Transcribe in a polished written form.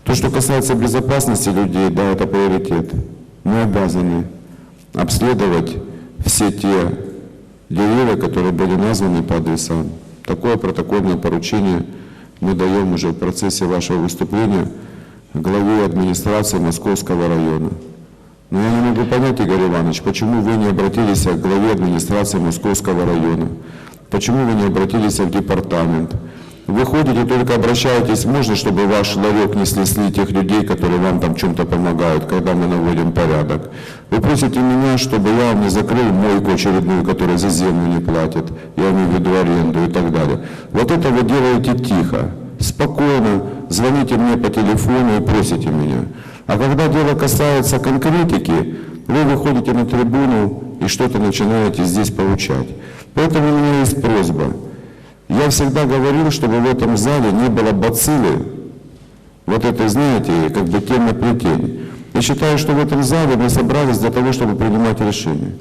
То, что касается безопасности людей, да, это приоритет. Мы обязаны обследовать все те деревья, которые были названы по адресам. Такое протокольное поручение мы даем уже в процессе вашего выступления главе администрации Московского района. Но я не могу понять, Игорь Иванович, почему вы не обратились к главе администрации Московского района, почему вы не обратились в департамент. Вы ходите, только обращаетесь, можно, чтобы ваш ларек не снесли тех людей, которые вам там чем-то помогают, когда мы наводим порядок. Вы просите меня, чтобы я вам не закрыл мойку очередную, которая за землю не платит, я имею в виду аренду и так далее. Вот это вы делаете тихо, спокойно, звоните мне по телефону и просите меня. А когда дело касается конкретики, вы выходите на трибуну и что-то начинаете здесь получать. Поэтому у меня есть просьба. Я всегда говорил, чтобы в этом зале не было бациллы, вот этой, знаете, как бы тень на плетень. Я считаю, что в этом зале мы собрались для того, чтобы принимать решения.